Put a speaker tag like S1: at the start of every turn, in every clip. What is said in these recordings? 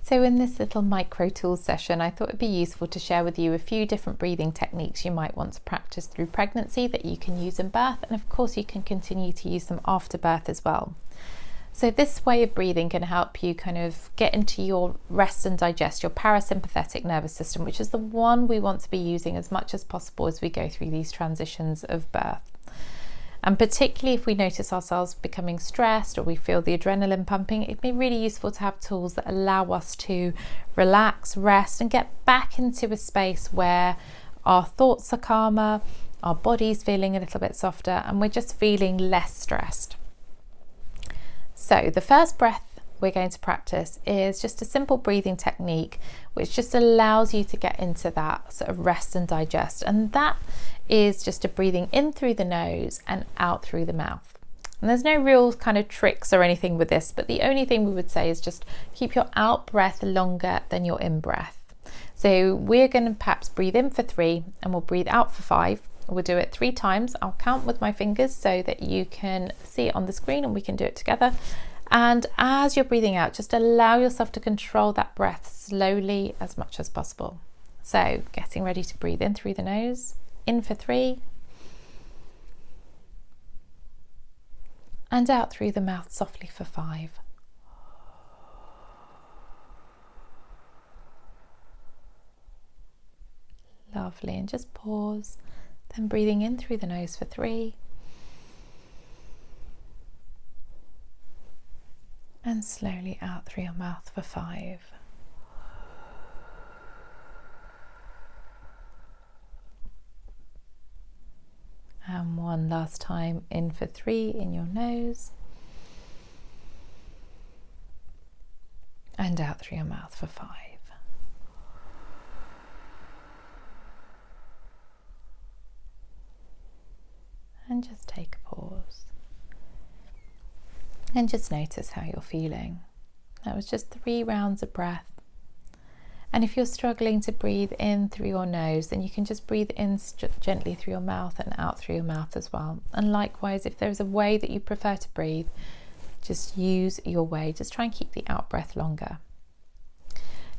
S1: So in this little micro tools session, I thought it'd be useful to share with you a few different breathing techniques you might want to practice through pregnancy that you can use in birth, and of course you can continue to use them after birth as well. So this way of breathing can help you kind of get into your rest and digest, your parasympathetic nervous system, which is the one we want to be using as much as possible as we go through these transitions of birth. And particularly if we notice ourselves becoming stressed or we feel the adrenaline pumping, it'd be really useful to have tools that allow us to relax, rest, and get back into a space where our thoughts are calmer, our body's feeling a little bit softer, and we're just feeling less stressed. So the first breath we're going to practice is just a simple breathing technique which just allows you to get into that sort of rest and digest, and that is just a breathing in through the nose and out through the mouth. And there's no real kind of tricks or anything with this, but the only thing we would say is just keep your out breath longer than your in breath. So we're going to perhaps breathe in for 3 and we'll breathe out for 5. We'll do it 3 times. I'll count with my fingers so that you can see it on the screen and we can do it together. And as you're breathing out, just allow yourself to control that breath slowly as much as possible. So getting ready to breathe in through the nose, in for 3, and out through the mouth softly for 5. Lovely, and just pause, then breathing in through the nose for 3. And slowly out through your mouth for 5. And one last time, in for 3 in your nose. And out through your mouth for 5. And just take a pause. And just notice how you're feeling. That was just 3 rounds of breath. And if you're struggling to breathe in through your nose, then you can just breathe in gently through your mouth and out through your mouth as well. And likewise, if there's a way that you prefer to breathe, just use your way. Just try and keep the out breath longer.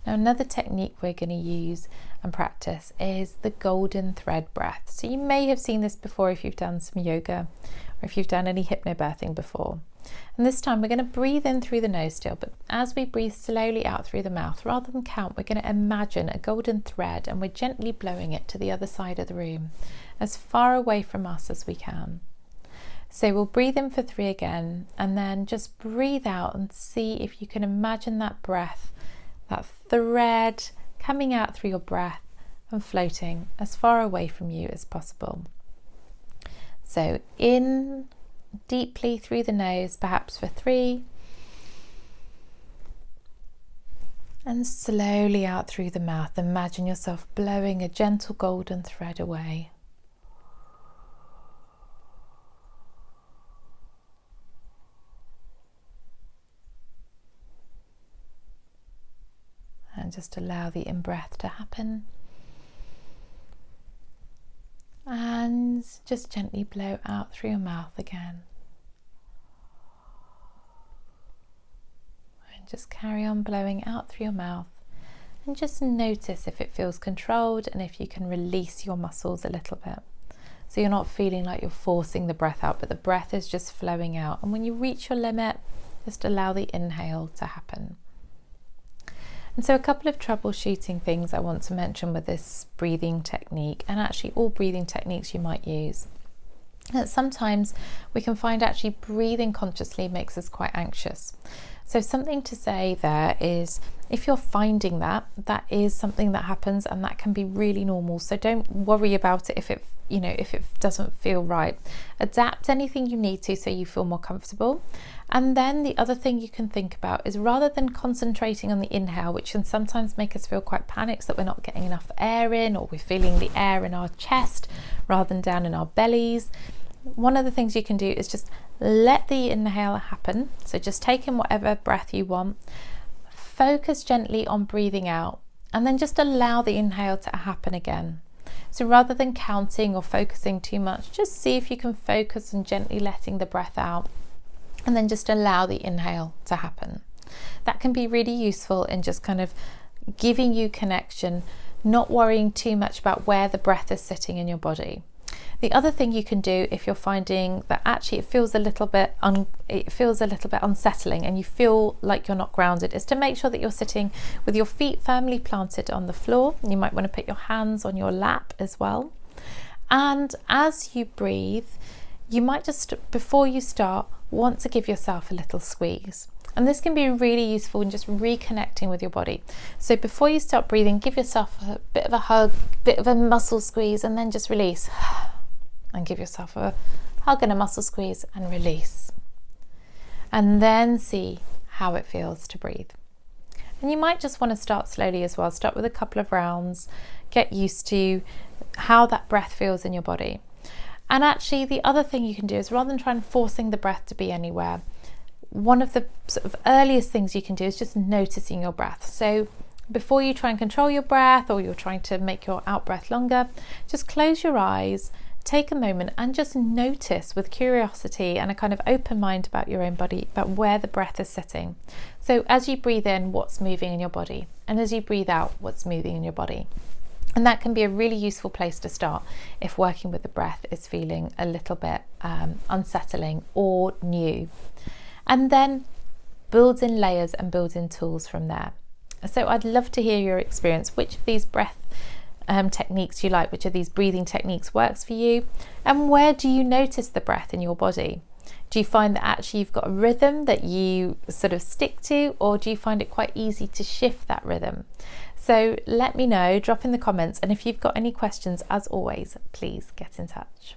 S1: Now, another technique we're going to use and practice is the golden thread breath. So you may have seen this before if you've done some yoga or if you've done any hypnobirthing before. And this time we're going to breathe in through the nose still, but as we breathe slowly out through the mouth, rather than count, we're going to imagine a golden thread and we're gently blowing it to the other side of the room, as far away from us as we can. So we'll breathe in for 3 again, and then just breathe out and see if you can imagine that breath, that thread coming out through your breath and floating as far away from you as possible. So in deeply through the nose, perhaps for 3, and slowly out through the mouth. Imagine yourself blowing a gentle golden thread away. And just allow the in-breath to happen. And just gently blow out through your mouth again. And just carry on blowing out through your mouth. And just notice if it feels controlled and if you can release your muscles a little bit. So you're not feeling like you're forcing the breath out, but the breath is just flowing out. And when you reach your limit, just allow the inhale to happen. And so a couple of troubleshooting things I want to mention with this breathing technique, and actually all breathing techniques you might use. That sometimes we can find actually breathing consciously makes us quite anxious. So something to say there is, if you're finding that is something that happens, and that can be really normal. So don't worry about it if it doesn't feel right. Adapt anything you need to so you feel more comfortable. And then the other thing you can think about is, rather than concentrating on the inhale, which can sometimes make us feel quite panicked that we're not getting enough air in, or we're feeling the air in our chest rather than down in our bellies, one of the things you can do is just let the inhale happen. So just take in whatever breath you want, focus gently on breathing out, and then just allow the inhale to happen again. So rather than counting or focusing too much, just see if you can focus on gently letting the breath out, and then just allow the inhale to happen. that can be really useful in just kind of giving you connection, not worrying too much about where the breath is sitting in your body. The other thing you can do if you're finding that actually it feels a little bit unsettling and you feel like you're not grounded, is to make sure that you're sitting with your feet firmly planted on the floor. You might want to put your hands on your lap as well. And as you breathe, you might just, before you start, want to give yourself a little squeeze. And this can be really useful in just reconnecting with your body. So before you start breathing, give yourself a bit of a hug, bit of a muscle squeeze, and then just release. And give yourself a hug and a muscle squeeze and release. And then see how it feels to breathe. And you might just want to start slowly as well. Start with a couple of rounds, get used to how that breath feels in your body. And actually the other thing you can do is, rather than trying forcing the breath to be anywhere, one of the sort of earliest things you can do is just noticing your breath. So before you try and control your breath, or you're trying to make your out breath longer, just close your eyes, take a moment and just notice with curiosity and a kind of open mind about your own body, about where the breath is sitting. So as you breathe in, what's moving in your body, and as you breathe out, what's moving in your body. And that can be a really useful place to start if working with the breath is feeling a little bit unsettling or new. And then build in layers and build in tools from there. So I'd love to hear your experience. Which of these breath techniques you like, which of these breathing techniques works for you, and where do you notice the breath in your body? Do you find that actually you've got a rhythm that you sort of stick to, or do you find it quite easy to shift that rhythm? So let me know, drop in the comments, and if you've got any questions, as always, please get in touch.